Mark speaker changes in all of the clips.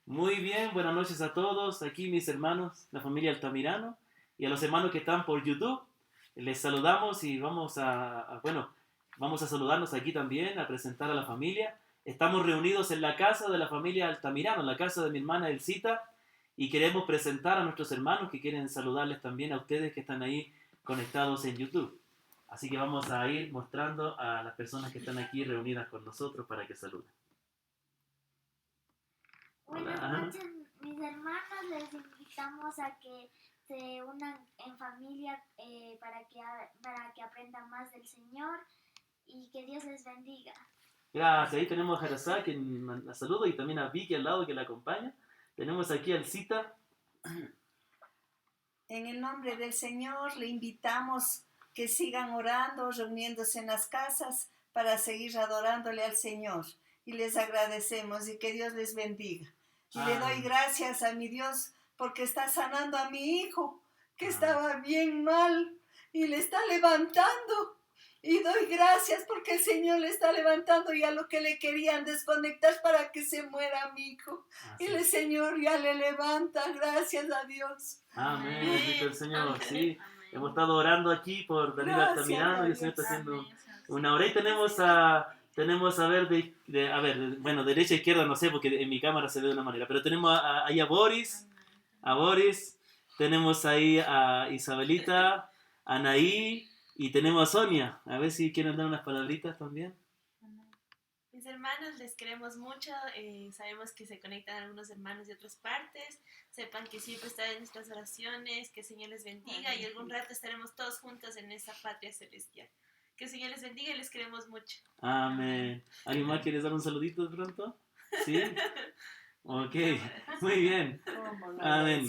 Speaker 1: Muy bien, buenas noches a todos. Aquí mis hermanos, la familia Altamirano, y a los hermanos que están por YouTube. Les saludamos y vamos a saludarnos aquí también, a presentar a la familia. Estamos reunidos en la casa de la familia Altamirano, en la casa de mi hermana Elcita, y queremos presentar a nuestros hermanos que quieren saludarles también a ustedes que están ahí conectados en YouTube. Así que vamos a ir mostrando a las personas que están aquí reunidas con nosotros para que saluden.
Speaker 2: Buenas
Speaker 1: Hola.
Speaker 2: noches, mis hermanos. Les invitamos a que se unan en familia para que aprendan más del Señor y que Dios les bendiga.
Speaker 1: Gracias, ahí tenemos a Jarasá que la saluda y también a Vicky al lado que la acompaña. Tenemos aquí al Cita.
Speaker 3: En el nombre del Señor le invitamos que sigan orando, reuniéndose en las casas para seguir adorándole al Señor. Y les agradecemos y que Dios les bendiga. Y le doy gracias a mi Dios porque está sanando a mi hijo que estaba bien mal y le está levantando. Y doy gracias porque el Señor le está levantando ya lo que le querían desconectar para que se muera mi hijo. Y el Señor ya le levanta, gracias a Dios.
Speaker 1: Amén, bendito el Señor, sí. Hemos estado orando aquí por Daniel Altamirano y el Señor está haciendo una hora. Y tenemos a ver, bueno, derecha e izquierda no sé porque en mi cámara se ve de una manera, pero tenemos ahí a Boris, tenemos ahí a Isabelita, a Anaí y tenemos a Sonia. A ver si quieren dar unas palabritas también.
Speaker 4: Mis hermanos, les queremos mucho, sabemos que se conectan algunos hermanos de otras partes, sepan que siempre están en nuestras oraciones, que el Señor les bendiga y algún rato estaremos todos juntos en esta patria celestial. Que el Señor les bendiga y les queremos mucho.
Speaker 1: Amén. ¿Alguien más quiere dar un saludito de pronto? ¿Sí? Ok, muy bien. Amén.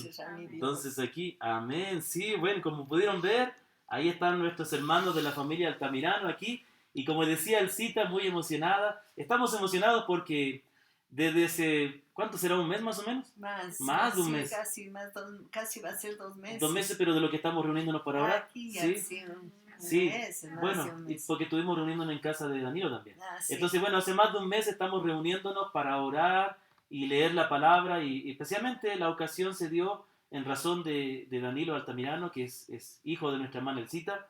Speaker 1: Entonces aquí, amén. Sí, bueno, como pudieron ver, ahí están nuestros hermanos de la familia Altamirano aquí. Y como decía el Cita, muy emocionada. Estamos emocionados porque desde ese, ¿cuánto será? ¿Un mes más o menos? Más de un mes.
Speaker 3: Casi va a ser 2 meses.
Speaker 1: 2 meses, pero de lo que estamos reuniéndonos para orar.
Speaker 3: Aquí ya
Speaker 1: Sí. Sí, bueno, porque estuvimos reuniéndonos en casa de Danilo también.
Speaker 3: Sí.
Speaker 1: Entonces, bueno, hace más de un mes estamos reuniéndonos para orar y leer la palabra y especialmente la ocasión se dio en razón de Danilo Altamirano, que es hijo de nuestra hermana Elcita,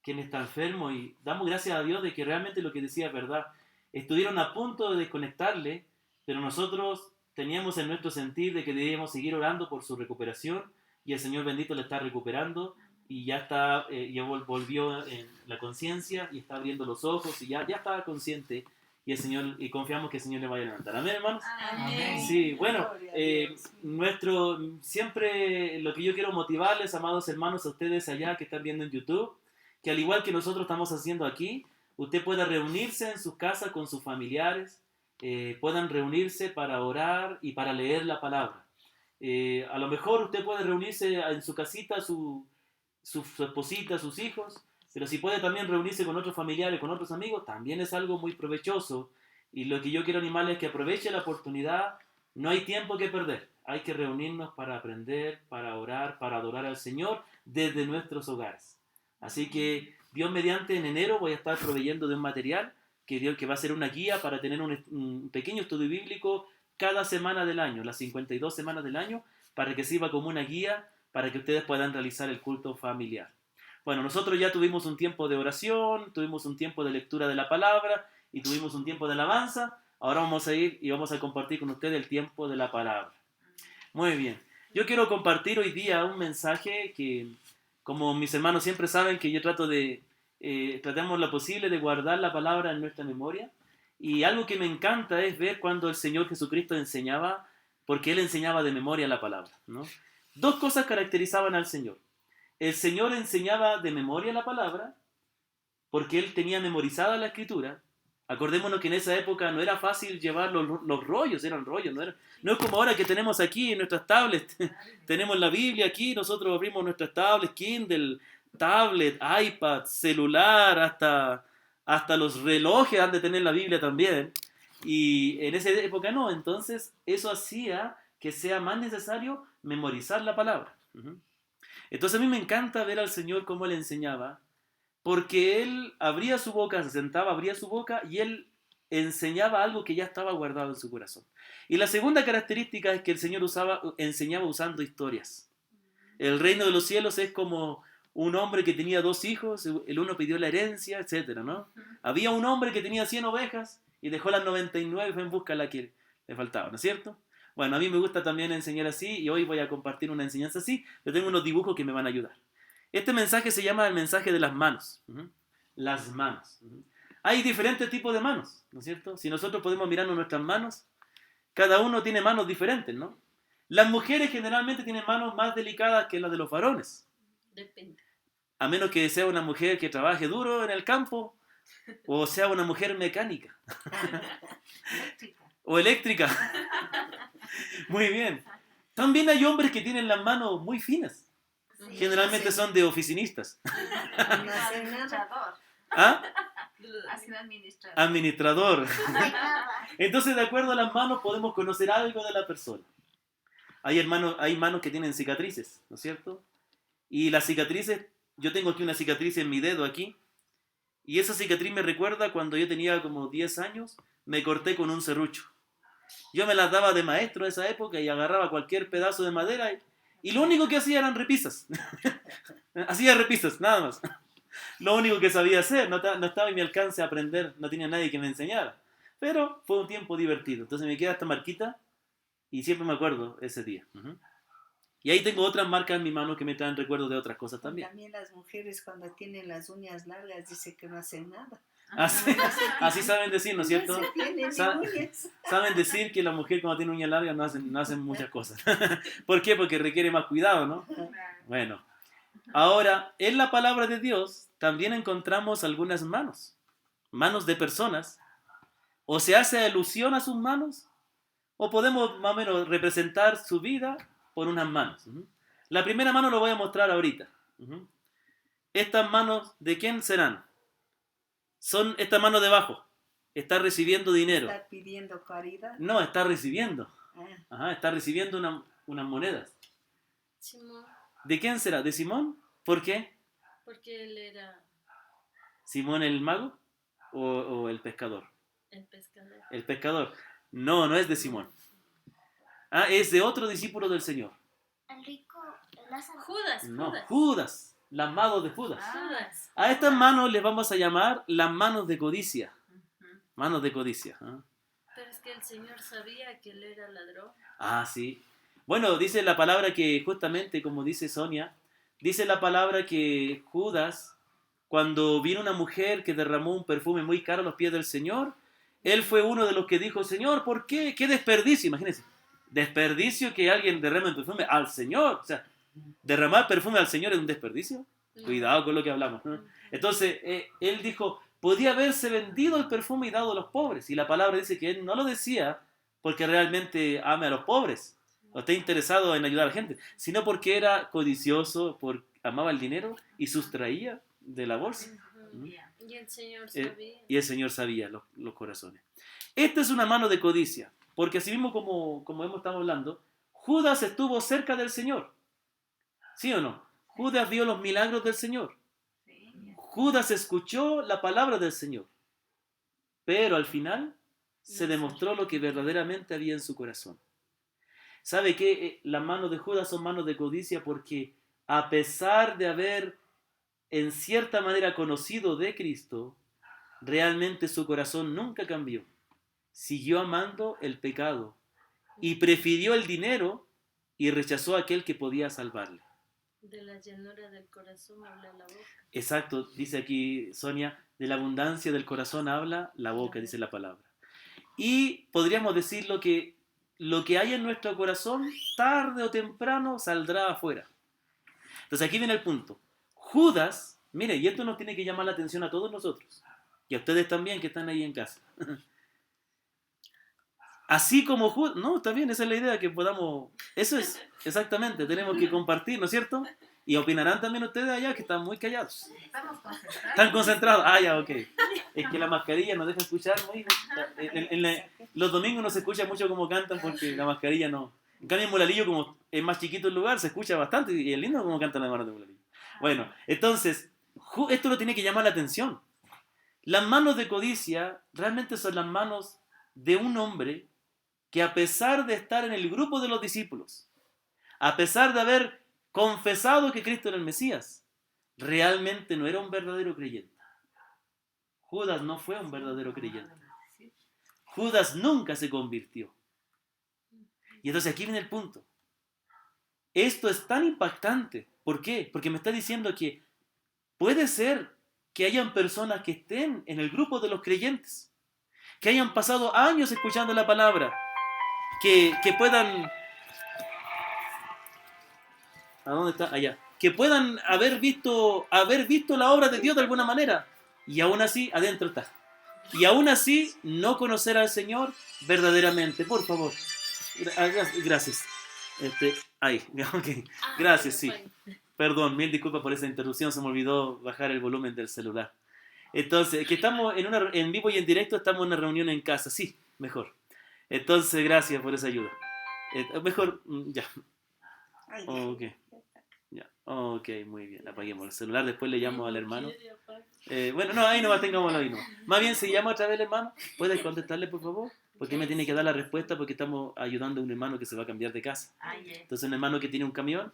Speaker 1: quien está enfermo y damos gracias a Dios de que realmente lo que decía es verdad. Estuvieron a punto de desconectarle, pero nosotros teníamos en nuestro sentir de que debíamos seguir orando por su recuperación y el Señor bendito le está recuperando y ya está, ya volvió en la conciencia y está abriendo los ojos y ya está consciente y el Señor, y confiamos que el Señor le vaya a levantar. Amén, hermanos.
Speaker 4: Amén.
Speaker 1: Sí, bueno, siempre lo que yo quiero motivarles, amados hermanos, a ustedes allá que están viendo en YouTube, que al igual que nosotros estamos haciendo aquí, usted pueda reunirse en su casa con sus familiares, puedan reunirse para orar y para leer la palabra. A lo mejor usted puede reunirse en su casita, su esposita, sus hijos, pero si puede también reunirse con otros familiares, con otros amigos, también es algo muy provechoso. Y lo que yo quiero animarles es que aproveche la oportunidad. No hay tiempo que perder. Hay que reunirnos para aprender, para orar, para adorar al Señor desde nuestros hogares. Así que Dios mediante en enero voy a estar proveyendo de un material que va a ser una guía para tener un pequeño estudio bíblico cada semana del año, las 52 semanas del año, para que sirva como una guía para que ustedes puedan realizar el culto familiar. Bueno, nosotros ya tuvimos un tiempo de oración, tuvimos un tiempo de lectura de la palabra y tuvimos un tiempo de alabanza. Ahora vamos a ir y vamos a compartir con ustedes el tiempo de la palabra. Muy bien. Yo quiero compartir hoy día un mensaje que, como mis hermanos siempre saben, que yo tratamos lo posible de guardar la palabra en nuestra memoria. Y algo que me encanta es ver cuando el Señor Jesucristo enseñaba, porque Él enseñaba de memoria la palabra, ¿no? Dos cosas caracterizaban al Señor. El Señor enseñaba de memoria la palabra porque Él tenía memorizada la escritura. Acordémonos que en esa época no era fácil llevar los rollos, eran rollos, no es como ahora que tenemos aquí en nuestras tablets. Tenemos la Biblia aquí, nosotros abrimos nuestras tablets, Kindle, tablet, iPad, celular, hasta los relojes han de tener la Biblia también. Y en esa época no, entonces eso hacía que sea más necesario memorizar la palabra. Entonces a mí me encanta ver al Señor cómo Él enseñaba, porque Él abría su boca, se sentaba, abría su boca y Él enseñaba algo que ya estaba guardado en su corazón. Y la segunda característica es que el Señor enseñaba usando historias. El reino de los cielos es como un hombre que tenía 2 hijos, el uno pidió la herencia, etcétera, ¿no? Había un hombre que tenía 100 ovejas y dejó las 99 y fue en busca de la que le faltaba, ¿no es cierto? Bueno, a mí me gusta también enseñar así y hoy voy a compartir una enseñanza así, pero tengo unos dibujos que me van a ayudar. Este mensaje se llama el mensaje de las manos. Las manos. Hay diferentes tipos de manos, ¿no es cierto? Si nosotros podemos mirarnos nuestras manos, cada uno tiene manos diferentes, ¿no? Las mujeres generalmente tienen manos más delicadas que las de los varones.
Speaker 4: Depende.
Speaker 1: A menos que sea una mujer que trabaje duro en el campo, o sea una mujer mecánica. O eléctrica. Muy bien. También hay hombres que tienen las manos muy finas.
Speaker 2: Sí.
Speaker 1: Generalmente son de oficinistas.
Speaker 3: No hace nada.
Speaker 5: Administrador.
Speaker 1: ¿Ah?
Speaker 5: Ha sido administrador.
Speaker 1: Administrador.
Speaker 2: Ay, nada.
Speaker 1: Entonces, de acuerdo a las manos, podemos conocer algo de la persona. Hay manos que tienen cicatrices, ¿no es cierto? Y las cicatrices, yo tengo aquí una cicatriz en mi dedo aquí, y esa cicatriz me recuerda cuando yo tenía como 10 años, me corté con un serrucho. Yo me las daba de maestro en esa época y agarraba cualquier pedazo de madera y lo único que hacía eran repisas. Hacía repisas, nada más. Lo único que sabía hacer, no estaba en mi alcance a aprender, no tenía nadie que me enseñara. Pero fue un tiempo divertido. Entonces me queda esta marquita y siempre me acuerdo ese día. Y ahí tengo otras marcas en mi mano que me traen recuerdos de otras cosas también.
Speaker 3: También las mujeres cuando tienen las uñas largas dicen que no hacen nada.
Speaker 1: Así saben decir, ¿no es cierto?
Speaker 3: No se tienen
Speaker 1: Sa-
Speaker 3: ni uñas.
Speaker 1: Saben decir que la mujer cuando tiene uñas largas no hacen muchas cosas. ¿Por qué? Porque requiere más cuidado, ¿no? Bueno, ahora, en la palabra de Dios también encontramos algunas manos. Manos de personas. O se hace alusión a sus manos, o podemos más o menos representar su vida por unas manos. La primera mano lo voy a mostrar ahorita. Estas manos, ¿de quién serán? Son esta mano de abajo. Está recibiendo dinero.
Speaker 3: Está pidiendo caridad.
Speaker 1: No, está recibiendo.
Speaker 3: Ah,
Speaker 1: Ajá, está recibiendo unas monedas.
Speaker 4: Simón,
Speaker 1: ¿De quién será? ¿De Simón? ¿Por qué?
Speaker 4: porque él era
Speaker 1: ¿Simón el mago o el pescador?
Speaker 4: el pescador.
Speaker 1: El pescador. No, no es de Simón. Ah, es de otro discípulo del Señor.
Speaker 2: El rico, el Lázaro.
Speaker 4: Judas,
Speaker 1: No,
Speaker 4: Judas.
Speaker 1: Judas. Las manos de Judas.
Speaker 4: Judas.
Speaker 1: A estas manos les vamos a llamar las manos de codicia. Manos de codicia.
Speaker 4: Pero es que el Señor sabía que él era ladrón.
Speaker 1: Ah, sí. Bueno, dice la palabra que justamente, como dice Sonia, dice la palabra que Judas, cuando vino una mujer que derramó un perfume muy caro a los pies del Señor, él fue uno de los que dijo, Señor, ¿por qué? ¿Qué desperdicio? Imagínense, desperdicio que alguien derrame un perfume al Señor. O sea, derramar perfume al Señor es un desperdicio. Cuidado con lo que hablamos, ¿no? Entonces, él dijo, podía haberse vendido el perfume y dado a los pobres. Y la palabra dice que él no lo decía porque realmente ame a los pobres o esté interesado en ayudar a la gente, sino porque era codicioso, amaba el dinero y sustraía de la bolsa.
Speaker 4: Y el Señor sabía.
Speaker 1: Y el Señor sabía los corazones. Esta es una mano de codicia, porque así mismo como hemos estado hablando, Judas estuvo cerca del Señor. ¿Sí o no? Judas vio los milagros del Señor. Judas escuchó la palabra del Señor. Pero al final se demostró lo que verdaderamente había en su corazón. ¿Sabe qué? Las manos de Judas son manos de codicia porque a pesar de haber en cierta manera conocido de Cristo, realmente su corazón nunca cambió. Siguió amando el pecado y prefirió el dinero y rechazó a aquel que podía salvarle.
Speaker 4: De la llanura del corazón habla la boca.
Speaker 1: Exacto, dice aquí Sonia, de la abundancia del corazón habla la boca, dice la palabra. Y podríamos decir lo que hay en nuestro corazón, tarde o temprano saldrá afuera. Entonces aquí viene el punto. Judas, mire, y esto nos tiene que llamar la atención a todos nosotros, y a ustedes también que están ahí en casa. Así como Judas, no, está bien, esa es la idea, que podamos, eso es, exactamente, tenemos que compartir, ¿no es cierto? Y opinarán también ustedes allá que están muy callados.
Speaker 5: Estamos concentrados.
Speaker 1: Están concentrados, ah, ya, ok. Es que la mascarilla nos deja escuchar muy... los domingos no se escucha mucho como cantan porque la mascarilla no... En cambio en Molalillo, como es más chiquito el lugar, se escucha bastante y es lindo como cantan las hermanas de Molalillo. Bueno, entonces, esto lo tiene que llamar la atención. Las manos de codicia realmente son las manos de un hombre que, a pesar de estar en el grupo de los discípulos, a pesar de haber confesado que Cristo era el Mesías, realmente no era un verdadero creyente. Judas no fue un verdadero creyente. Judas nunca se convirtió. Y entonces aquí viene el punto. Esto es tan impactante. ¿Por qué? Porque me está diciendo que puede ser que hayan personas que estén en el grupo de los creyentes, que hayan pasado años escuchando la palabra, que puedan... ¿A dónde está? Allá. Que puedan haber visto la obra de Dios de alguna manera. Y aún así, adentro está. Y aún así, no conocer al Señor verdaderamente. Por favor. Gracias. Ahí, ok. Gracias, sí. Perdón, mil disculpas por esa interrupción. Se me olvidó bajar el volumen del celular. Entonces, que estamos en vivo y en directo, estamos en una reunión en casa. Sí, mejor. Entonces, gracias por esa ayuda. Mejor, ya. Ok. Ya, ok, muy bien, apaguemos el celular, después le llamo al hermano. Bueno, no, ahí nomás tengámoslo ahí, no. Más bien, si llama otra vez el hermano, ¿puedes contestarle, por favor? Porque me tiene que dar la respuesta, porque estamos ayudando a un hermano que se va a cambiar de casa. Entonces, un hermano que tiene un camión,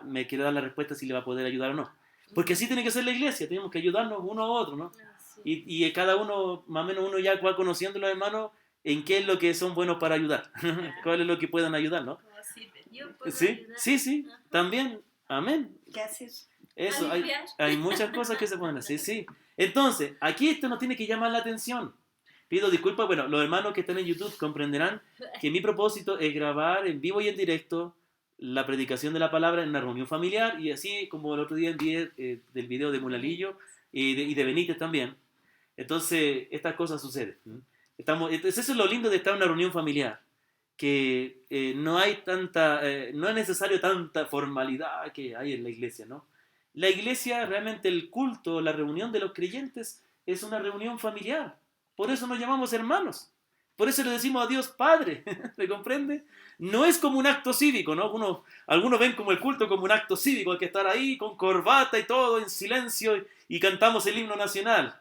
Speaker 1: me quiere dar la respuesta si le va a poder ayudar o no. Porque así tiene que ser la iglesia, tenemos que ayudarnos uno a otro, ¿no? Y cada uno, más o menos uno ya va conociendo a los hermanos en qué es lo que son buenos para ayudar, cuál es lo que puedan ayudar, ¿no? Sí, sí, sí, también, amén.
Speaker 3: ¿Qué haces?
Speaker 1: Eso, hay muchas cosas que se pueden hacer, sí. Entonces, aquí esto nos tiene que llamar la atención. Pido disculpas, bueno, los hermanos que están en YouTube comprenderán que mi propósito es grabar en vivo y en directo la predicación de la palabra en una reunión familiar, y así como el otro día envié del video de Mulalillo y de Benítez también. Entonces, estas cosas suceden. Entonces, eso es lo lindo de estar en una reunión familiar, que no hay no es necesario tanta formalidad que hay en la iglesia, ¿no? La iglesia, realmente el culto, la reunión de los creyentes es una reunión familiar. Por eso nos llamamos hermanos. Por eso le decimos a Dios Padre, ¿me comprende? No es como un acto cívico, ¿no? Algunos ven como el culto como un acto cívico, hay que estar ahí con corbata y todo, en silencio, y cantamos el himno nacional.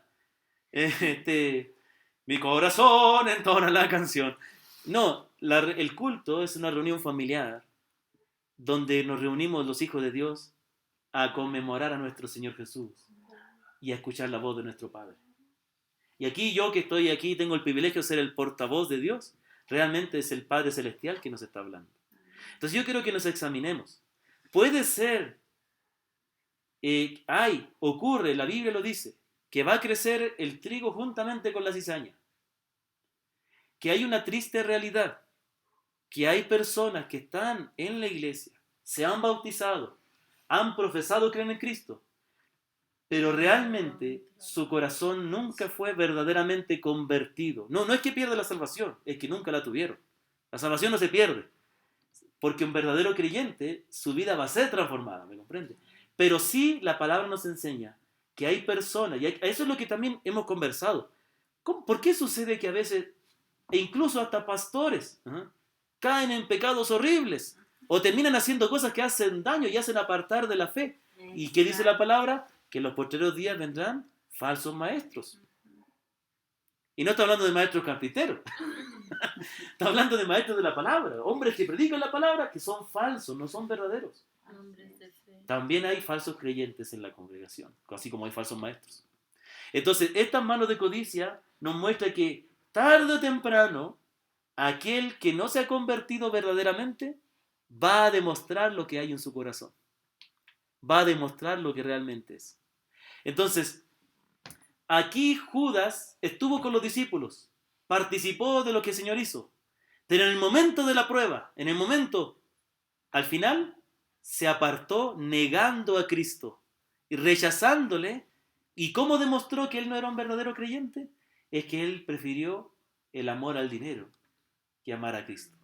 Speaker 1: Mi corazón entona la canción. No, el culto es una reunión familiar donde nos reunimos los hijos de Dios a conmemorar a nuestro Señor Jesús y a escuchar la voz de nuestro Padre. Y aquí yo que estoy aquí tengo el privilegio de ser el portavoz de Dios. Realmente es el Padre Celestial que nos está hablando. Entonces yo quiero que nos examinemos. Puede ser, ocurre, la Biblia lo dice, que va a crecer el trigo juntamente con la cizaña. Que hay una triste realidad, que hay personas que están en la iglesia, se han bautizado, han profesado creer en Cristo, pero realmente su corazón nunca fue verdaderamente convertido. No es que pierda la salvación, es que nunca la tuvieron. La salvación no se pierde, porque un verdadero creyente, su vida va a ser transformada, ¿me comprende? Pero sí la palabra nos enseña que hay personas, y eso es lo que también hemos conversado. ¿Por qué sucede que a veces, e incluso hasta pastores, caen en pecados horribles, o terminan haciendo cosas que hacen daño y hacen apartar de la fe? ¿Y qué dice la palabra? Que en los posteriores días vendrán falsos maestros. Y no está hablando de maestros carpinteros. Está hablando de maestros de la palabra. Hombres que predican la palabra que son falsos, no son verdaderos. También hay falsos creyentes en la congregación, así como hay falsos maestros. Entonces, estas manos de codicia nos muestra que tarde o temprano, aquel que no se ha convertido verdaderamente va a demostrar lo que hay en su corazón. Va a demostrar lo que realmente es. Entonces, aquí Judas estuvo con los discípulos, participó de lo que el Señor hizo, pero en el momento de la prueba, al final, se apartó negando a Cristo y rechazándole. ¿Y cómo demostró que él no era un verdadero creyente? Es que él prefirió el amor al dinero que amar a Cristo.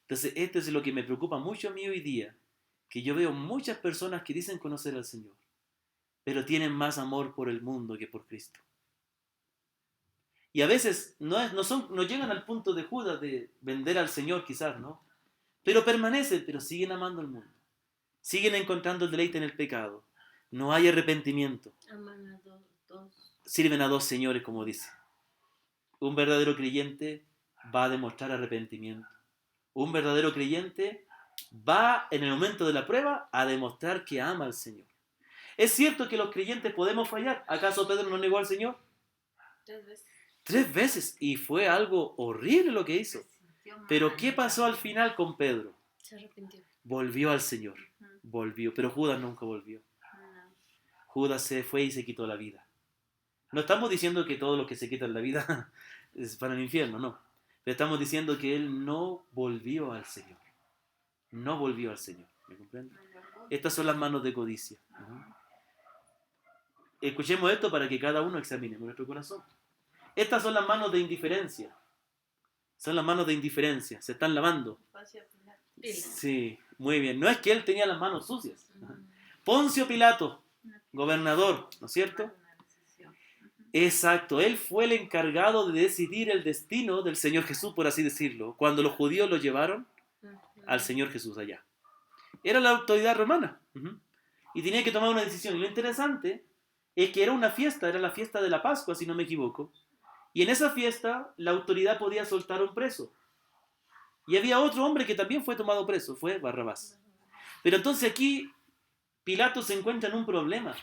Speaker 1: Entonces, esto es lo que me preocupa mucho a mí hoy día, que yo veo muchas personas que dicen conocer al Señor, pero tienen más amor por el mundo que por Cristo. Y a veces no llegan al punto de Judas de vender al Señor quizás, ¿no? Pero permanecen, pero siguen amando al mundo. Siguen encontrando el deleite en el pecado. No hay arrepentimiento. sirven a dos señores, como dice. Un verdadero creyente va a demostrar arrepentimiento. Un verdadero creyente va, en el momento de la prueba, a demostrar que ama al Señor. ¿Es cierto que los creyentes podemos fallar? ¿Acaso Pedro no negó al Señor?
Speaker 4: 3 veces.
Speaker 1: 3 veces. Y fue algo horrible lo que hizo. Pero ¿qué pasó al final con Pedro?
Speaker 4: Se arrepintió.
Speaker 1: Volvió al Señor. Volvió. Pero Judas nunca volvió. Judas se fue y se quitó la vida. No estamos diciendo que todos los que se quitan la vida es para el infierno, no. Pero estamos diciendo que él no volvió al Señor. No volvió al Señor. ¿Me comprende? Estas son las manos de codicia. Escuchemos esto para que cada uno examine nuestro corazón. Estas son las manos de indiferencia. Son las manos de indiferencia. Se están lavando. Sí, muy bien. No es que él tenía las manos sucias. Poncio Pilato, gobernador, ¿no es cierto? Exacto. Él fue el encargado de decidir el destino del Señor Jesús, por así decirlo, cuando los judíos lo llevaron al Señor Jesús allá. Era la autoridad romana. Y tenía que tomar una decisión. Y lo interesante es que era una fiesta, era la fiesta de la Pascua, si no me equivoco. Y en esa fiesta la autoridad podía soltar a un preso. Y había otro hombre que también fue tomado preso, fue Barrabás. Pero entonces aquí Pilato se encuentra en un problema,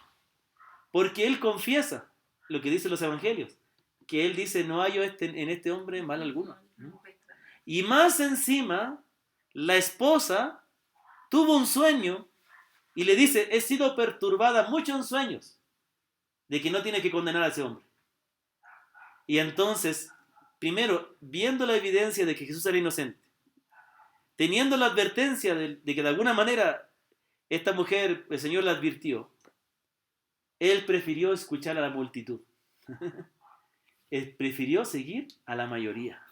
Speaker 1: porque él confiesa lo que dicen los evangelios, que él dice, no hallo en este hombre mal alguno. Y más encima, la esposa tuvo un sueño y le dice, he sido perturbada mucho en sueños de que no tiene que condenar a ese hombre. Y entonces, primero, viendo la evidencia de que Jesús era inocente, teniendo la advertencia de que de alguna manera esta mujer, el Señor la advirtió, él prefirió escuchar a la multitud. Él prefirió seguir a la mayoría.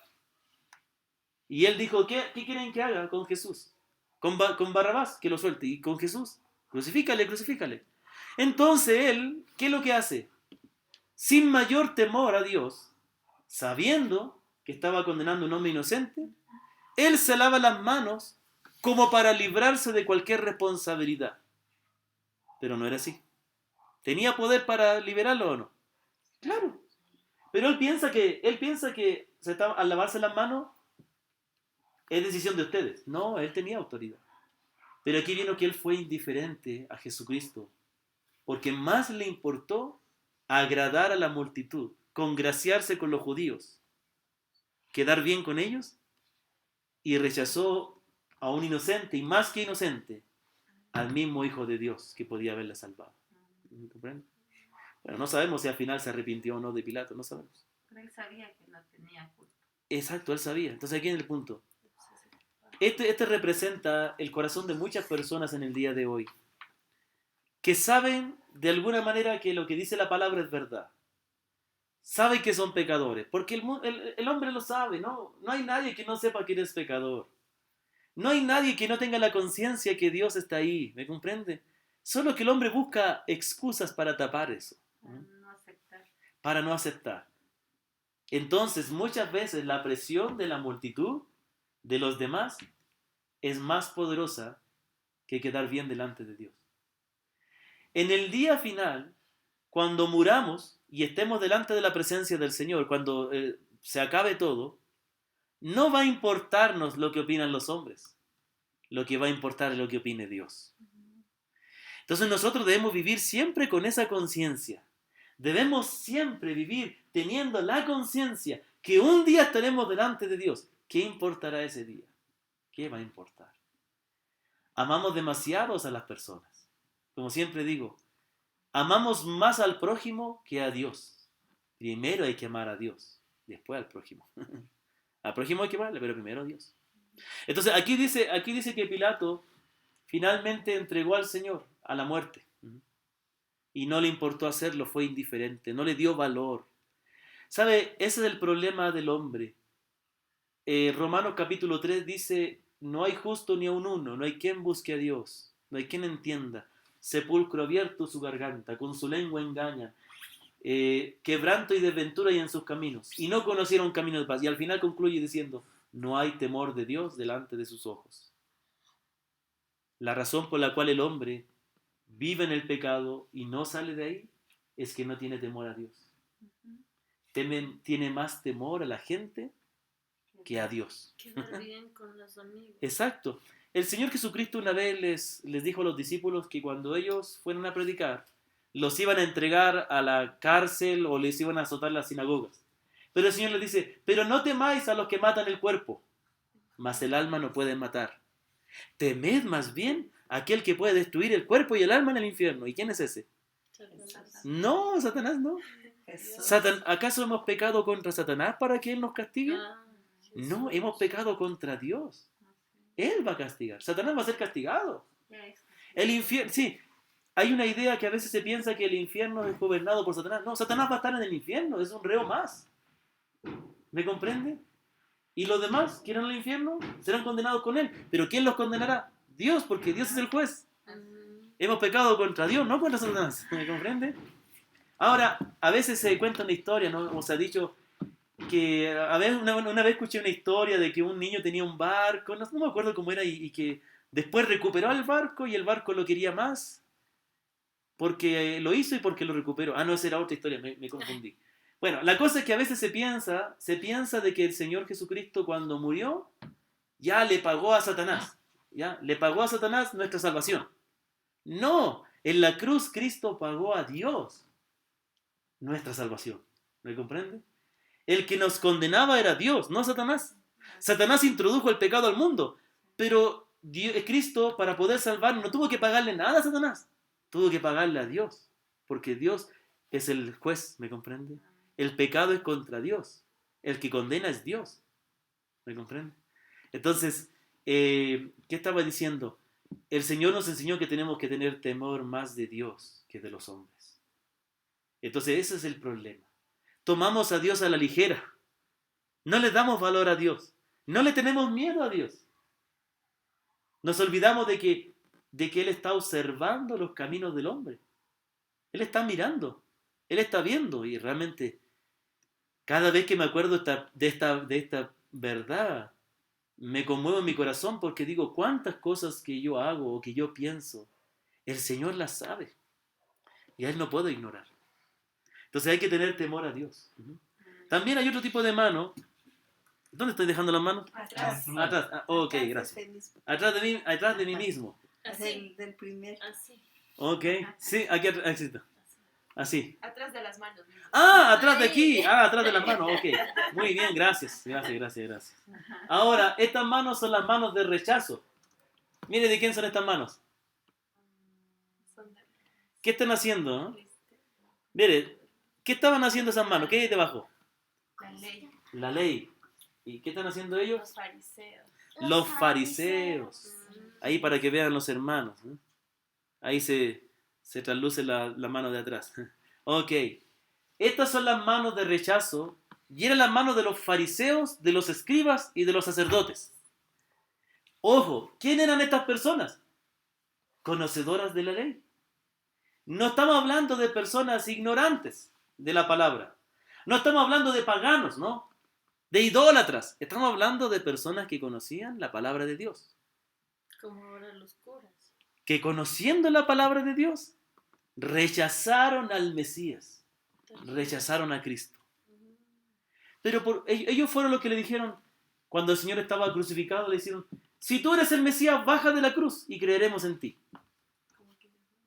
Speaker 1: Y él dijo, ¿qué quieren que haga con Jesús? Con Barrabás, que lo suelte. Y con Jesús, crucifícale, crucifícale. Entonces él, ¿qué es lo que hace? Sin mayor temor a Dios, sabiendo que estaba condenando a un hombre inocente, él se lava las manos como para librarse de cualquier responsabilidad. Pero no era así. ¿Tenía poder para liberarlo o no? Claro. Pero él piensa que al lavarse las manos es decisión de ustedes. No, él tenía autoridad. Pero aquí vino que él fue indiferente a Jesucristo, porque más le importó agradar a la multitud, congraciarse con los judíos, quedar bien con ellos, y rechazó a un inocente, y más que inocente, al mismo Hijo de Dios que podía haberle salvado. ¿Me comprende? Bueno, no sabemos si al final se arrepintió o no de Pilato, no sabemos.
Speaker 5: Pero él sabía que no tenía culpa.
Speaker 1: Exacto, él sabía. Entonces aquí en el punto. Este representa el corazón de muchas personas en el día de hoy, que saben de alguna manera que lo que dice la palabra es verdad. Saben que son pecadores, porque el hombre lo sabe, ¿no? No hay nadie que no sepa que eres pecador. No hay nadie que no tenga la conciencia que Dios está ahí, ¿me comprende? Solo que el hombre busca excusas para tapar eso.
Speaker 5: No aceptar.
Speaker 1: Para no aceptar. Entonces, muchas veces la presión de la multitud, de los demás, es más poderosa que quedar bien delante de Dios. En el día final, cuando muramos y estemos delante de la presencia del Señor, cuando se acabe todo, no va a importarnos lo que opinan los hombres. Lo que va a importar es lo que opine Dios. Entonces nosotros debemos vivir siempre con esa conciencia. Debemos siempre vivir teniendo la conciencia que un día estaremos delante de Dios. ¿Qué importará ese día? ¿Qué va a importar? Amamos demasiados a las personas. Como siempre digo, amamos más al prójimo que a Dios. Primero hay que amar a Dios, después al prójimo. Al prójimo hay que amarle, pero primero a Dios. Entonces aquí dice que Pilato finalmente entregó al Señor a la muerte. Y no le importó hacerlo, fue indiferente, no le dio valor. ¿Sabe? Ese es el problema del hombre. Romanos capítulo 3 dice, no hay justo ni aun uno, no hay quien busque a Dios, no hay quien entienda. Sepulcro abierto su garganta, con su lengua engaña. Quebranto y desventura hay en sus caminos, y no conocieron camino de paz. Y al final concluye diciendo, no hay temor de Dios delante de sus ojos. La razón por la cual el hombre vive en el pecado y no sale de ahí es que no tiene temor a Dios. Tiene más temor a la gente que a Dios.
Speaker 4: Quedar bien con los amigos.
Speaker 1: Exacto. El Señor Jesucristo una vez les dijo a los discípulos que cuando ellos fueran a predicar, los iban a entregar a la cárcel o les iban a azotar las sinagogas. Pero el Señor les dice, pero no temáis a los que matan el cuerpo, mas el alma no pueden matar. Temed más bien a aquel que puede destruir el cuerpo y el alma en el infierno. ¿Y quién es ese? No, Satanás no.
Speaker 3: Jesús.
Speaker 1: ¿Acaso hemos pecado contra Satanás para que Él nos castigue? No, hemos pecado contra Dios. Él va a castigar. Satanás va a ser castigado. El infierno, sí, hay una idea que a veces se piensa que el infierno es gobernado por Satanás. No, Satanás va a estar en el infierno, es un reo más. ¿Me comprende? Y los demás que irán al infierno serán condenados con Él. ¿Pero quién los condenará? Dios, porque Dios es el juez. Hemos pecado contra Dios, no contra Satanás. ¿Me comprende? Ahora, a veces se cuenta una historia, ¿no? Como se ha dicho, que a ver, una vez escuché una historia de que un niño tenía un barco, no me acuerdo cómo era, y que después recuperó el barco y el barco lo quería más porque lo hizo y porque lo recuperó. Ah, no, esa era otra historia, me confundí. Bueno, la cosa es que a veces se piensa de que el Señor Jesucristo cuando murió ya le pagó a Satanás, ya le pagó a Satanás nuestra salvación. No, en la cruz Cristo pagó a Dios nuestra salvación. ¿Me comprende? El que nos condenaba era Dios, no Satanás. Satanás introdujo el pecado al mundo, pero Cristo, para poder salvarnos, no tuvo que pagarle nada a Satanás, tuvo que pagarle a Dios, porque Dios es el juez, ¿me comprende? El pecado es contra Dios, el que condena es Dios, ¿me comprende? Entonces, ¿qué estaba diciendo? El Señor nos enseñó que tenemos que tener temor más de Dios que de los hombres. Entonces, ese es el problema. Tomamos a Dios a la ligera. No le damos valor a Dios. No le tenemos miedo a Dios. Nos olvidamos de que Él está observando los caminos del hombre. Él está mirando. Él está viendo. Y realmente, cada vez que me acuerdo de esta verdad, me conmuevo en mi corazón porque digo, cuántas cosas que yo hago o que yo pienso, el Señor las sabe. Y a Él no puedo ignorar. Entonces hay que tener temor a Dios. También hay otro tipo de mano. ¿Dónde estoy dejando las manos?
Speaker 3: Atrás.
Speaker 1: Atrás. Ah, ok,
Speaker 3: Atrás
Speaker 1: gracias.
Speaker 3: de mismo.
Speaker 1: Atrás de mí mismo.
Speaker 4: Así,
Speaker 3: Del primer.
Speaker 4: así,
Speaker 1: Ok. Sí, aquí atrás. Ahí está. Así.
Speaker 4: atrás de las manos.
Speaker 1: Ah, atrás de aquí. Ah, atrás de las manos. Ok. Muy bien, gracias. Gracias. Ahora, estas manos son las manos de rechazo. Mire de quién son estas manos.
Speaker 4: Son de
Speaker 1: ¿Qué están haciendo? ¿No?
Speaker 4: Cristo.
Speaker 1: Mire, ¿qué estaban haciendo esas manos? ¿Qué hay debajo?
Speaker 4: La ley,
Speaker 1: La ley. ¿Y qué están haciendo ellos?
Speaker 4: los fariseos.
Speaker 1: Los fariseos. Ahí para que vean los hermanos. ¿Eh? Ahí se trasluce la mano de atrás. Ok. Estas son las manos de rechazo. Y eran las manos de los fariseos, de los escribas y de los sacerdotes. Ojo, ¿quién eran estas personas? Conocedoras de la ley. No estamos hablando de personas ignorantes de la palabra. No estamos hablando de paganos, ¿no? De idólatras. Estamos hablando de personas que conocían la palabra de Dios.
Speaker 4: Como ahora los curas.
Speaker 1: Que conociendo la palabra de Dios, rechazaron al Mesías. Rechazaron a Cristo. Pero ellos fueron los que le dijeron, cuando el Señor estaba crucificado, le dijeron, si tú eres el Mesías, baja de la cruz y creeremos en ti.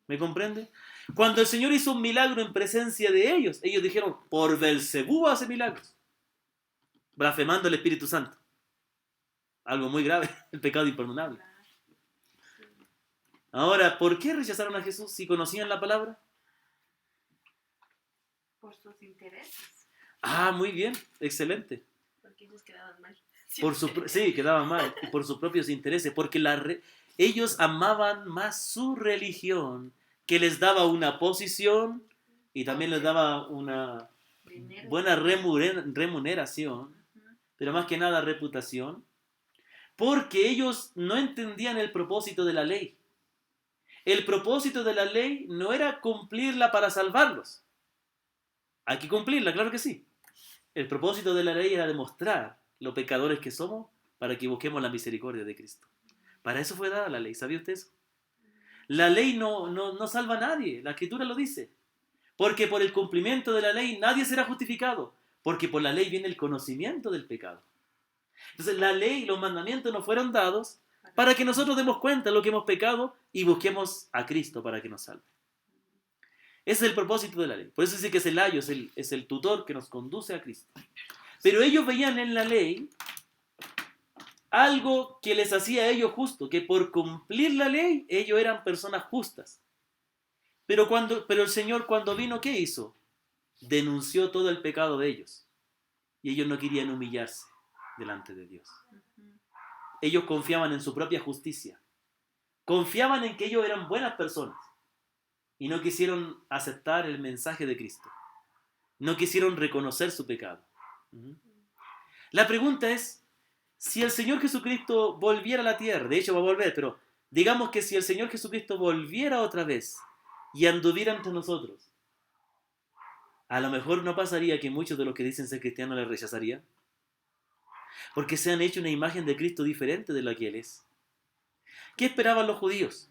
Speaker 1: ¿Me comprende? Cuando el Señor hizo un milagro en presencia de ellos, ellos dijeron, por Belcebú hace milagros. Blasfemando el Espíritu Santo. Algo muy grave, el pecado imperdonable. Ahora, ¿por qué rechazaron a Jesús si conocían la palabra?
Speaker 5: Por sus intereses.
Speaker 1: Ah, muy bien, excelente.
Speaker 4: Porque ellos quedaban mal.
Speaker 1: Sí, quedaban mal, por sus propios intereses, porque ellos amaban más su religión, que les daba una posición y también les daba una
Speaker 5: Dinero.
Speaker 1: buena remuneración, pero más que nada reputación, porque ellos no entendían el propósito de la ley. El propósito de la ley no era cumplirla para salvarlos. Hay que cumplirla, claro que sí. El propósito de la ley era demostrar lo pecadores que somos para que busquemos la misericordia de Cristo. Para eso fue dada la ley, ¿sabía usted eso? La ley no salva a nadie, la Escritura lo dice. Porque por el cumplimiento de la ley nadie será justificado, porque por la ley viene el conocimiento del pecado. Entonces la ley y los mandamientos nos fueron dados para que nosotros demos cuenta de lo que hemos pecado y busquemos a Cristo para que nos salve. Ese es el propósito de la ley. Por eso dice que es el ayo, es el tutor que nos conduce a Cristo. Pero ellos veían en la ley algo que les hacía a ellos justo, que por cumplir la ley ellos eran personas justas. Pero el Señor cuando vino, ¿qué hizo? Denunció todo el pecado de ellos. Y ellos no querían humillarse delante de Dios. Ellos confiaban en su propia justicia. Confiaban en que ellos eran buenas personas. Y no quisieron aceptar el mensaje de Cristo. No quisieron reconocer su pecado. La pregunta es, si el Señor Jesucristo volviera a la tierra, de hecho va a volver, pero digamos que si el Señor Jesucristo volviera otra vez y anduviera entre nosotros, a lo mejor no pasaría que muchos de los que dicen ser cristianos le rechazarían, porque se han hecho una imagen de Cristo diferente de la que Él es. ¿Qué esperaban los judíos?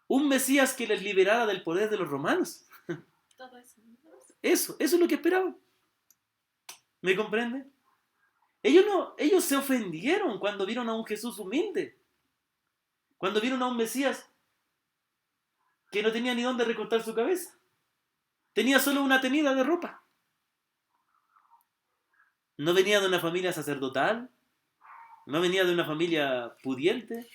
Speaker 1: Un Mesías que les liberara del poder de los romanos.
Speaker 4: Todo eso.
Speaker 1: Eso es lo que esperaban. ¿Me comprende? Ellos se ofendieron cuando vieron a un Jesús humilde. Cuando vieron a un Mesías que no tenía ni dónde recortar su cabeza. Tenía solo una tenida de ropa. No venía de una familia sacerdotal. No venía de una familia pudiente.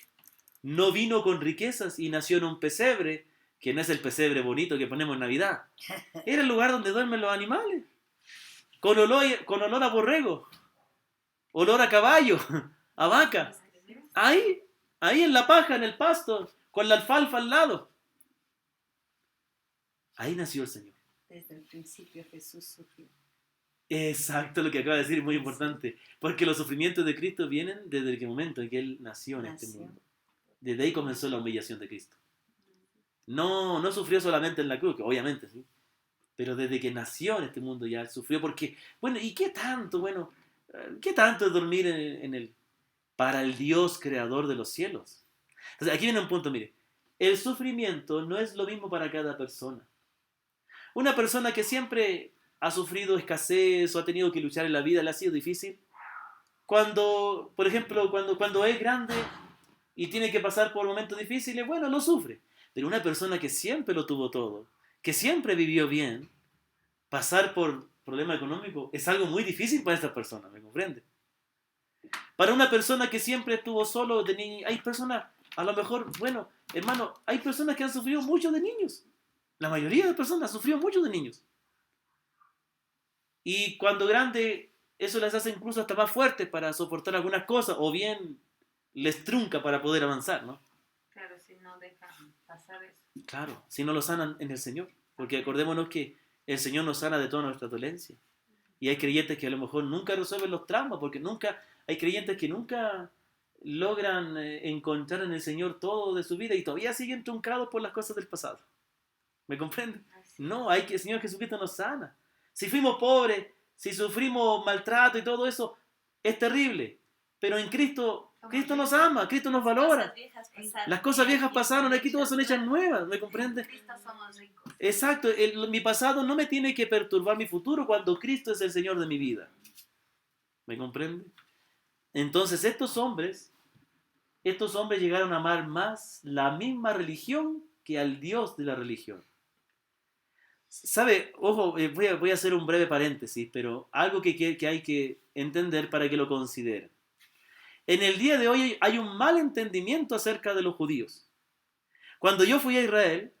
Speaker 1: No vino con riquezas y nació en un pesebre, que no es el pesebre bonito que ponemos en Navidad. Era el lugar donde duermen los animales. Con olor a borrego. Olor a caballo, a vaca. Ahí en la paja, en el pasto, con la alfalfa al lado. Ahí nació el Señor.
Speaker 3: Desde el principio Jesús sufrió.
Speaker 1: Exacto, lo que acaba de decir, muy importante. Porque los sufrimientos de Cristo vienen desde el momento en que Él nació en este mundo. Desde ahí comenzó la humillación de Cristo. No sufrió solamente en la cruz, que obviamente sí. Pero desde que nació en este mundo ya Él sufrió. Porque, bueno, ¿y qué tanto? Bueno, ¿qué tanto es dormir para el Dios creador de los cielos? Entonces, aquí viene un punto, mire. El sufrimiento no es lo mismo para cada persona. Una persona que siempre ha sufrido escasez o ha tenido que luchar en la vida, le ha sido difícil. Cuando, por ejemplo, cuando es grande y tiene que pasar por momentos difíciles, bueno, lo sufre. Pero una persona que siempre lo tuvo todo, que siempre vivió bien, pasar por problema económico es algo muy difícil para esta persona, ¿me comprende? Para una persona que siempre estuvo solo de niño, hay personas, a lo mejor, bueno, hermano, hay personas que han sufrido mucho de niños. La mayoría de personas sufrió mucho de niños. Y cuando grande, eso les hace incluso hasta más fuertes para soportar algunas cosas, o bien les trunca para poder avanzar, ¿no?
Speaker 5: Claro, si no dejan pasar eso.
Speaker 1: Claro, si no lo sanan en el Señor. Porque acordémonos que el Señor nos sana de toda nuestra dolencia. Y hay creyentes que a lo mejor nunca resuelven los traumas, porque hay creyentes que nunca logran encontrar en el Señor todo de su vida y todavía siguen truncados por las cosas del pasado. ¿Me comprenden? No, el Señor Jesucristo nos sana. Si fuimos pobres, si sufrimos maltrato y todo eso, es terrible. Pero en Cristo nos ama, Cristo nos valora. Las cosas viejas pasaron, aquí todas son hechas nuevas, ¿me comprende?
Speaker 5: En Cristo somos ricos.
Speaker 1: Exacto, mi pasado no me tiene que perturbar mi futuro cuando Cristo es el Señor de mi vida. ¿Me comprende? Entonces estos hombres llegaron a amar más la misma religión que al Dios de la religión. ¿Sabe? Ojo, voy a hacer un breve paréntesis, pero algo que hay que entender para que lo consideren. En el día de hoy hay un mal entendimiento acerca de los judíos. Cuando yo fui a Israel,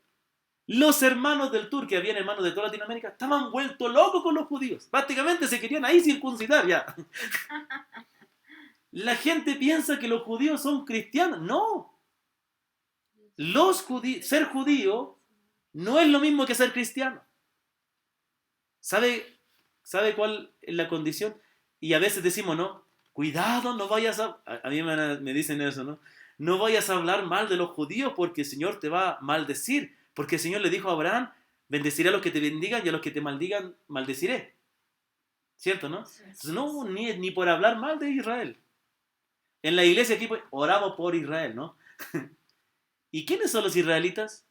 Speaker 1: los hermanos del tour, que habían hermanos de toda Latinoamérica, estaban vueltos locos con los judíos. Prácticamente se querían ahí circuncidar ya. La gente piensa que los judíos son cristianos. No. Ser judío no es lo mismo que ser cristiano. ¿Sabe cuál es la condición? Y a veces decimos, no, cuidado, no vayas a mí me dicen eso, ¿no? No vayas a hablar mal de los judíos porque el Señor te va a maldecir. Porque el Señor le dijo a Abraham, bendeciré a los que te bendigan y a los que te maldigan, maldeciré. ¿Cierto, no? Entonces, no, ni por hablar mal de Israel. En la iglesia aquí oramos por Israel, ¿no? ¿Y quiénes son los israelitas?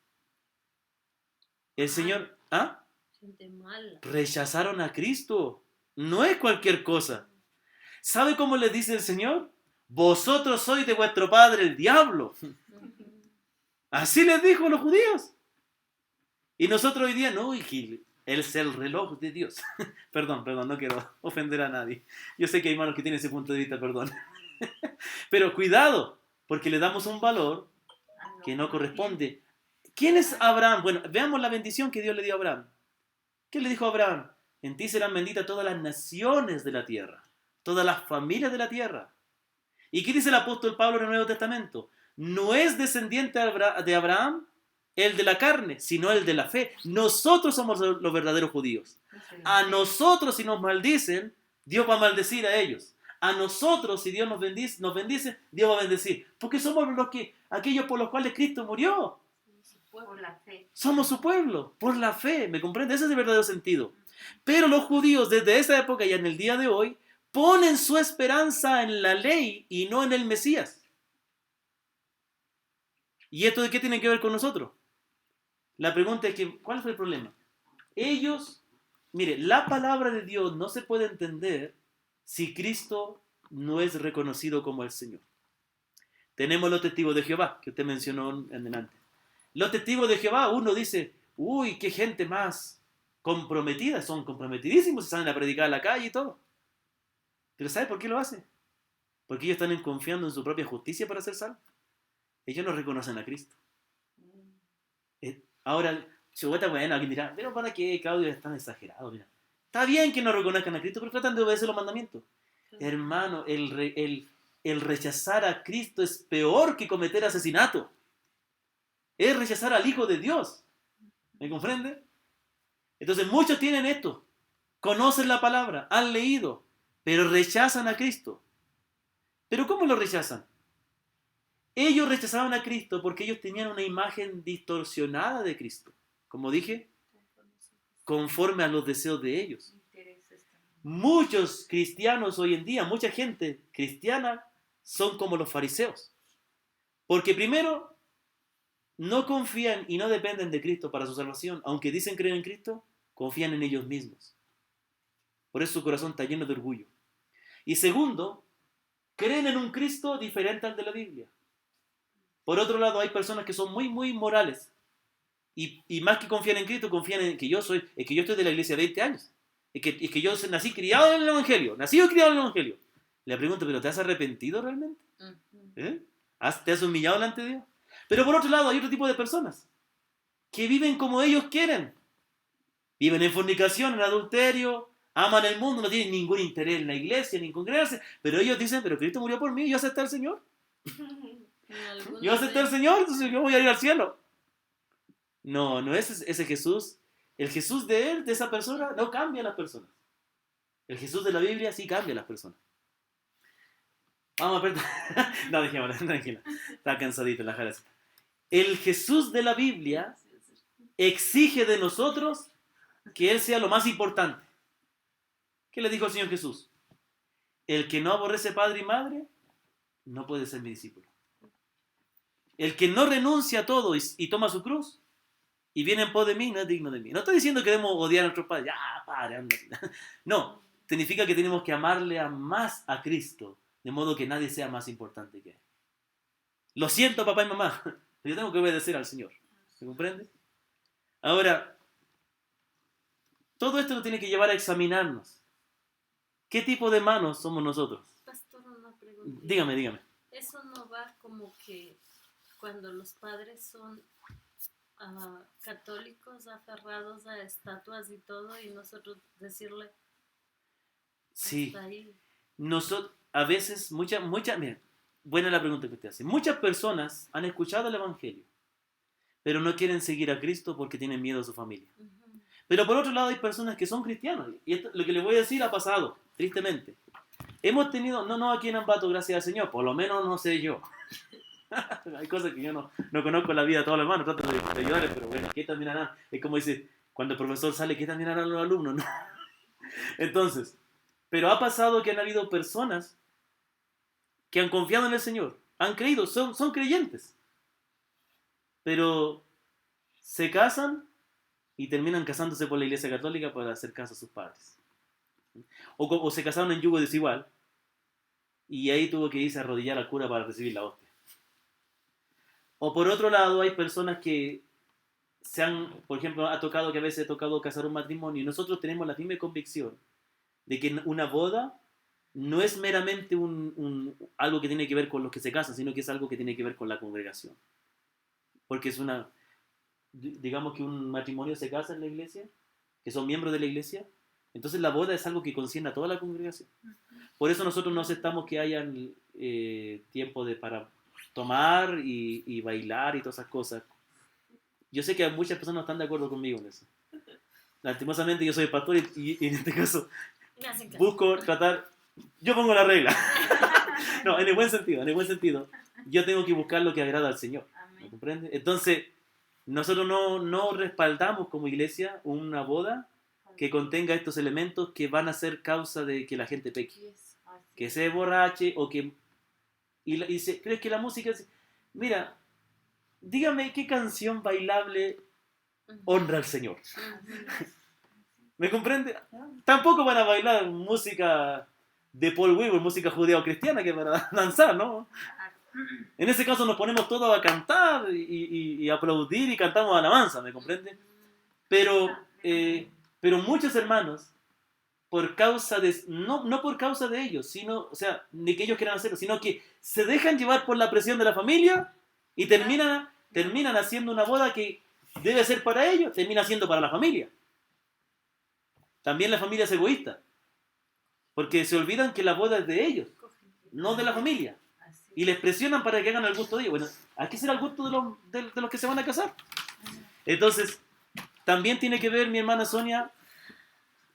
Speaker 1: El Señor, ¿Ah?
Speaker 6: Gente mala.
Speaker 1: Rechazaron a Cristo. No es cualquier cosa. ¿Sabe cómo les dice el Señor? Vosotros sois de vuestro padre el diablo. Así les dijo a los judíos. Y nosotros hoy día, no, él es el reloj de Dios. Perdón, no quiero ofender a nadie. Yo sé que hay hermanos que tienen ese punto de vista, perdón. Pero cuidado, porque le damos un valor que no corresponde. ¿Quién es Abraham? Bueno, veamos la bendición que Dios le dio a Abraham. ¿Qué le dijo a Abraham? En ti serán benditas todas las naciones de la tierra, todas las familias de la tierra. ¿Y qué dice el apóstol Pablo en el Nuevo Testamento? No es descendiente de Abraham el de la carne, sino el de la fe. Nosotros somos los verdaderos judíos. A nosotros, si nos maldicen, Dios va a maldecir a ellos. A nosotros, si Dios nos bendice, Dios va a bendecir. Porque somos aquellos por los cuales Cristo murió.
Speaker 5: Por la fe.
Speaker 1: Somos su pueblo, por la fe, ¿me comprende? Ese es el verdadero sentido. Pero los judíos desde esa época y en el día de hoy ponen su esperanza en la ley y no en el Mesías. ¿Y esto de qué tiene que ver con nosotros? La pregunta es que, ¿cuál fue el problema? Ellos, mire, la palabra de Dios no se puede entender si Cristo no es reconocido como el Señor. Tenemos los testigos de Jehová, que usted mencionó en delante. Los testigos de Jehová, uno dice, uy, qué gente más comprometida, son comprometidísimos, se salen a predicar a la calle y todo. Pero ¿sabe por qué lo hacen? Porque ellos están confiando en su propia justicia para ser salvos. Ellos no reconocen a Cristo. Ahora, bueno, alguien dirá, pero ¿para qué, Claudio? Es tan exagerado, mira. Está bien que no reconozcan a Cristo, pero tratan de obedecer los mandamientos. Hermano, el rechazar a Cristo es peor que cometer asesinato. Es rechazar al Hijo de Dios. ¿Me comprende? Entonces muchos tienen esto. Conocen la palabra, han leído, pero rechazan a Cristo. ¿Pero cómo lo rechazan? Ellos rechazaban a Cristo porque ellos tenían una imagen distorsionada de Cristo. Como dije, conforme a los deseos de ellos. Muchos cristianos hoy en día, mucha gente cristiana, son como los fariseos. Porque primero, no confían y no dependen de Cristo para su salvación. Aunque dicen creer en Cristo, confían en ellos mismos. Por eso su corazón está lleno de orgullo. Y segundo, creen en un Cristo diferente al de la Biblia. Por otro lado, hay personas que son muy, muy morales. Y más que confiar en Cristo, confían en que es que yo estoy de la iglesia 20 años. Es que yo nací criado en el Evangelio. Nacido y criado en el Evangelio. Le pregunto, ¿pero te has arrepentido realmente? ¿Te has humillado delante de Dios? Pero por otro lado, hay otro tipo de personas que viven como ellos quieren. Viven en fornicación, en adulterio, aman el mundo, no tienen ningún interés en la iglesia, ni en congregarse. Pero ellos dicen, pero Cristo murió por mí, yo acepté al Señor. Yo acepté al Señor, entonces yo voy a ir al cielo. No es ese Jesús. El Jesús de él, de esa persona, no cambia a las personas. El Jesús de la Biblia sí cambia a las personas. Vamos a ver. No, dejémosla, tranquila. Está cansadito la jara. El Jesús de la Biblia exige de nosotros que Él sea lo más importante. ¿Qué le dijo el Señor Jesús? El que no aborrece padre y madre no puede ser mi discípulo. El que no renuncia a todo y toma su cruz y viene en pos de mí no es digno de mí. No estoy diciendo que debemos odiar a nuestros padres. Ya, padre, anda. No, significa que tenemos que amarle más a Cristo, de modo que nadie sea más importante que Él. Lo siento, papá y mamá, pero yo tengo que obedecer al Señor. ¿Se comprende? Ahora, todo esto nos tiene que llevar a examinarnos. ¿Qué tipo de manos somos nosotros?
Speaker 6: Pastor, una pregunta.
Speaker 1: Dígame.
Speaker 6: Eso no va como que cuando los padres son católicos aferrados a estatuas y todo, y nosotros decirle
Speaker 1: Sí.
Speaker 6: hasta ahí.
Speaker 1: Nosotros, a veces, mira, buena la pregunta que usted hace. Muchas personas han escuchado el Evangelio, pero no quieren seguir a Cristo porque tienen miedo a su familia.
Speaker 6: Uh-huh.
Speaker 1: Pero por otro lado hay personas que son cristianos. Y esto, lo que les voy a decir ha pasado, tristemente. Hemos tenido, no aquí en Ambato, gracias al Señor, por lo menos no sé yo. Hay cosas que yo no conozco en la vida de todos los hermanos, trato de ayudarles, pero bueno, ¿qué también harán? Es como dice, cuando el profesor sale, ¿qué también harán los alumnos? ¿No? Entonces, pero ha pasado que han habido personas que han confiado en el Señor, han creído, son creyentes, pero se casan y terminan casándose por la Iglesia Católica para hacer caso a sus padres. O se casaron en yugo desigual y ahí tuvo que irse a arrodillar al cura para recibir la hostia. O por otro lado, hay personas que por ejemplo, ha tocado que a veces ha tocado casar un matrimonio y nosotros tenemos la firme convicción de que una boda no es meramente algo que tiene que ver con los que se casan, sino que es algo que tiene que ver con la congregación. Porque digamos que un matrimonio se casa en la iglesia, que son miembros de la iglesia, entonces la boda es algo que concierne a toda la congregación. Por eso nosotros no aceptamos que hayan tiempo para tomar y bailar y todas esas cosas. Yo sé que muchas personas no están de acuerdo conmigo en eso. Lastimosamente yo soy pastor y en este caso busco tratar, yo pongo la regla. No, en el buen sentido. Yo tengo que buscar lo que agrada al Señor. ¿Me comprende? Entonces, nosotros no respaldamos como iglesia una boda que contenga estos elementos que van a ser causa de que la gente peque. Que se borrache o que... ¿crees que la música es... Mira, dígame qué canción bailable honra al Señor. ¿Me comprende? Tampoco van a bailar música de Paul Weber, música judeo-cristiana que para danzar, ¿no? En ese caso nos ponemos todos a cantar y aplaudir y cantamos alabanza, ¿me comprende? Pero muchos hermanos, por causa de, no por causa de ellos, sino, o sea, de que ellos quieran hacerlo, sino que se dejan llevar por la presión de la familia y terminan haciendo una boda que debe ser para ellos, termina siendo para la familia. También la familia es egoísta, porque se olvidan que la boda es de ellos, no de la familia. Y les presionan para que hagan al gusto de ellos. Bueno, aquí será el gusto de los que se van a casar. Entonces, también tiene que ver, mi hermana Sonia,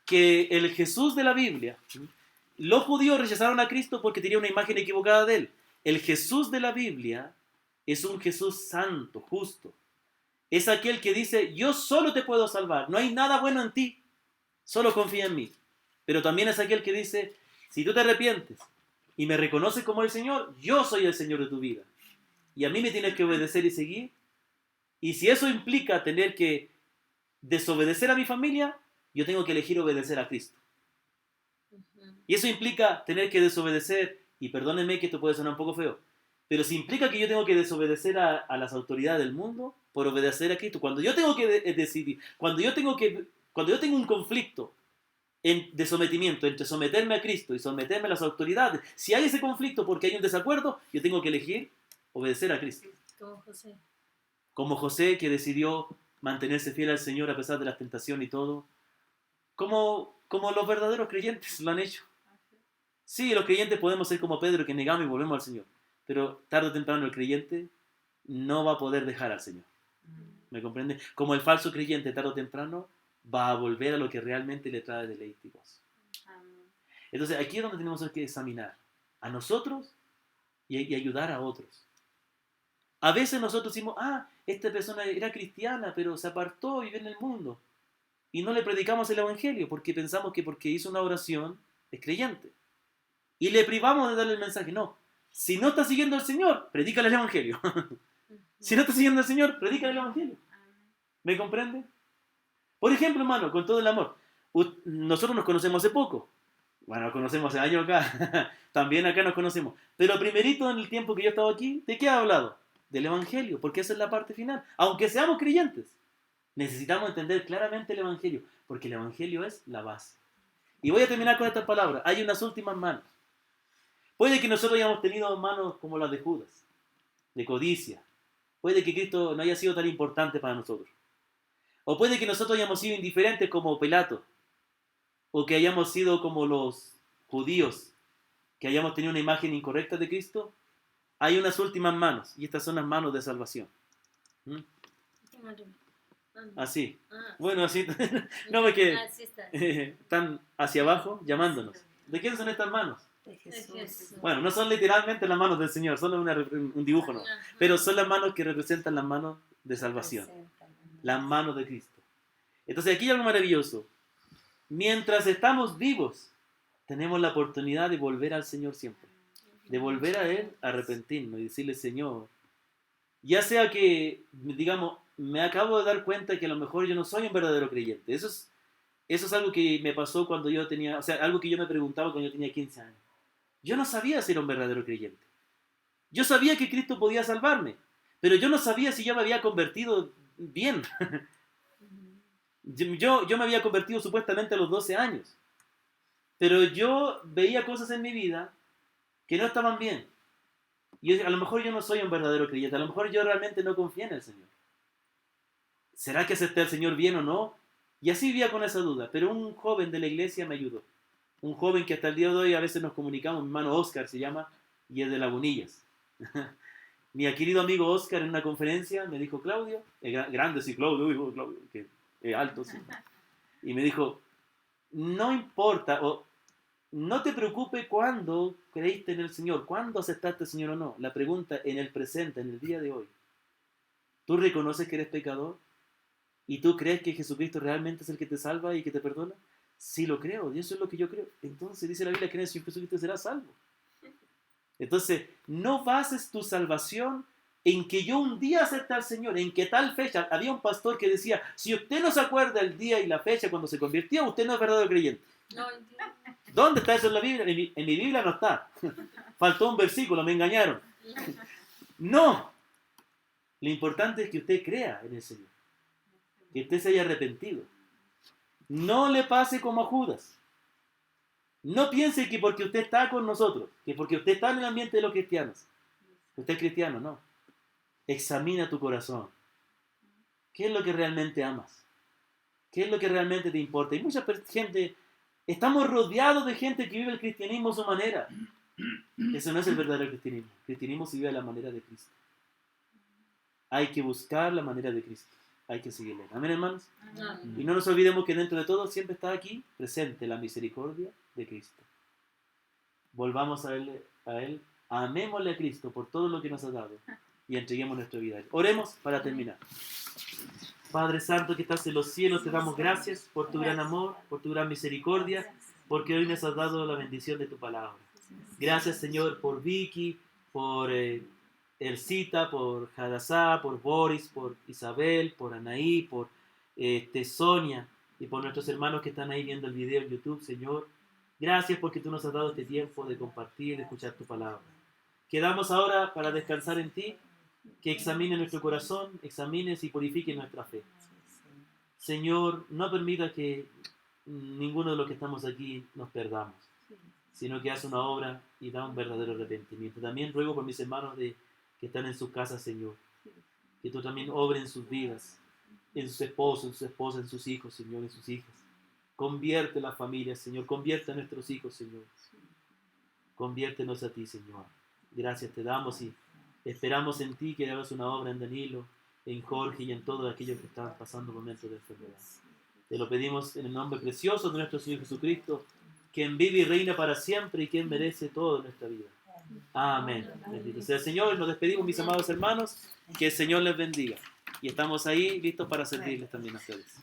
Speaker 1: que el Jesús de la Biblia, los judíos rechazaron a Cristo porque tenía una imagen equivocada de él. El Jesús de la Biblia es un Jesús santo, justo. Es aquel que dice, yo solo te puedo salvar, no hay nada bueno en ti, solo confía en mí. Pero también es aquel que dice, si tú te arrepientes y me reconoces como el Señor, yo soy el Señor de tu vida. Y a mí me tienes que obedecer y seguir. Y si eso implica tener que desobedecer a mi familia, yo tengo que elegir obedecer a Cristo. Y eso implica tener que desobedecer, y perdónenme que esto puede sonar un poco feo, pero si implica que yo tengo que desobedecer a las autoridades del mundo por obedecer a Cristo, cuando yo tengo que decidir, cuando yo tengo un conflicto de sometimiento entre someterme a Cristo y someterme a las autoridades, si hay ese conflicto porque hay un desacuerdo, yo tengo que elegir obedecer a Cristo. Como José, que decidió mantenerse fiel al Señor a pesar de las tentaciones y todo. Como los verdaderos creyentes lo han hecho. Sí, los creyentes podemos ser como Pedro, que negamos y volvemos al Señor. Pero tarde o temprano el creyente no va a poder dejar al Señor. ¿Me comprende? Como el falso creyente tarde o temprano va a volver a lo que realmente le trae deleite y gozo. Entonces aquí es donde tenemos que examinar a nosotros y ayudar a otros. A veces nosotros decimos, esta persona era cristiana, pero se apartó y vive en el mundo. Y no le predicamos el Evangelio porque pensamos que porque hizo una oración es creyente. Y le privamos de darle el mensaje. No, si no está siguiendo al Señor, predícale el Evangelio. Si no está siguiendo al Señor, predícale el Evangelio. ¿Me comprende? Por ejemplo, hermano, con todo el amor, nosotros nos conocemos hace poco. Bueno, nos conocemos hace años acá. También acá nos conocemos. Pero primerito en el tiempo que yo he estado aquí, ¿de qué ha hablado? Del Evangelio, porque esa es la parte final. Aunque seamos creyentes, necesitamos entender claramente el Evangelio, porque el Evangelio es la base. Y voy a terminar con estas palabras. Hay unas últimas manos. Puede que nosotros hayamos tenido manos como las de Judas, de codicia. Puede que Cristo no haya sido tan importante para nosotros. O puede que nosotros hayamos sido indiferentes como Pilato, o que hayamos sido como los judíos, que hayamos tenido una imagen incorrecta de Cristo. Hay unas últimas manos, y estas son las manos de salvación. Así. Bueno, así. No, porque están hacia abajo llamándonos. ¿De quién son estas manos?
Speaker 3: De Jesús.
Speaker 1: Bueno, no son literalmente las manos del Señor, son un dibujo, ¿no? Pero son las manos que representan las manos de salvación. Las manos de Cristo. Entonces aquí hay algo maravilloso. Mientras estamos vivos, tenemos la oportunidad de volver al Señor siempre. De volver a Él, arrepentirnos y decirle, Señor, ya sea que, digamos, me acabo de dar cuenta que a lo mejor yo no soy un verdadero creyente. Eso es algo que me pasó cuando yo tenía, o sea, algo que yo me preguntaba cuando yo tenía 15 años. Yo no sabía si era un verdadero creyente. Yo sabía que Cristo podía salvarme, pero yo no sabía si yo me había convertido bien. Yo me había convertido supuestamente a los 12 años, pero yo veía cosas en mi vida que no estaban bien. Y a lo mejor yo no soy un verdadero creyente, a lo mejor yo realmente no confío en el Señor. ¿Será que acepté al Señor bien o no? Y así vivía con esa duda, pero un joven de la iglesia me ayudó. Un joven que hasta el día de hoy a veces nos comunicamos, mi hermano Oscar se llama, y es de Lagunillas. Mi querido amigo Oscar en una conferencia me dijo, Claudio, grande sí, Claudio, que es alto sí. Y me dijo, no importa, o no te preocupes cuándo creíste en el Señor, cuándo aceptaste al Señor o no. La pregunta en el presente, en el día de hoy. ¿Tú reconoces que eres pecador? ¿Y tú crees que Jesucristo realmente es el que te salva y que te perdona? Sí lo creo, y eso es lo que yo creo. Entonces dice la Biblia que en el Señor Jesucristo serás salvo. Entonces, no bases tu salvación en que yo un día acepté al Señor, en que tal fecha. Había un pastor que decía, si usted no se acuerda el día y la fecha cuando se convirtió, usted no es verdadero creyente.
Speaker 6: No entiendo.
Speaker 1: ¿Dónde está eso en la Biblia? En mi Biblia no está. Faltó un versículo, me engañaron. No. Lo importante es que usted crea en el Señor. Que usted se haya arrepentido. No le pase como a Judas. No piense que porque usted está con nosotros, que porque usted está en el ambiente de los cristianos, usted es cristiano, no. Examina tu corazón. ¿Qué es lo que realmente amas? ¿Qué es lo que realmente te importa? Y mucha gente, estamos rodeados de gente que vive el cristianismo a su manera. Eso no es el verdadero cristianismo. El cristianismo se vive a la manera de Cristo. Hay que buscar la manera de Cristo. Hay que seguirle. Amén, hermanos. Y no nos olvidemos que dentro de todo siempre está aquí presente la misericordia de Cristo. Volvamos a Él. Amémosle a Cristo por todo lo que nos ha dado y entreguemos nuestra vida a Él. Oremos para terminar. Padre Santo que estás en los cielos, te damos gracias por tu gran amor, por tu gran misericordia, porque hoy nos has dado la bendición de tu palabra. Gracias, Señor, por Vicky, por Elcita, por Hadassah, por Boris, por Isabel, por Anaí, por Sonia y por nuestros hermanos que están ahí viendo el video en YouTube, Señor. Gracias porque tú nos has dado este tiempo de compartir, de escuchar tu palabra. Quedamos ahora para descansar en ti, que examine nuestro corazón, examines y purifique nuestra fe. Señor, no permita que ninguno de los que estamos aquí nos perdamos, sino que haz una obra y da un verdadero arrepentimiento. También ruego por mis hermanos que están en sus casas, Señor, que tú también obres en sus vidas, en sus esposos, en sus esposas, en sus hijos, Señor, en sus hijas. Convierte las familias, Señor, convierte a nuestros hijos, Señor. Conviértenos a ti, Señor. Gracias te damos y esperamos en ti que hagas una obra en Danilo, en Jorge y en todos aquellos que están pasando momentos de enfermedad. Te lo pedimos en el nombre precioso de nuestro Señor Jesucristo, quien vive y reina para siempre y quien merece toda nuestra vida. Amén. Bendito sea el Señor. Nos despedimos, mis amados hermanos. Que el Señor les bendiga. Y estamos ahí listos para servirles también a ustedes.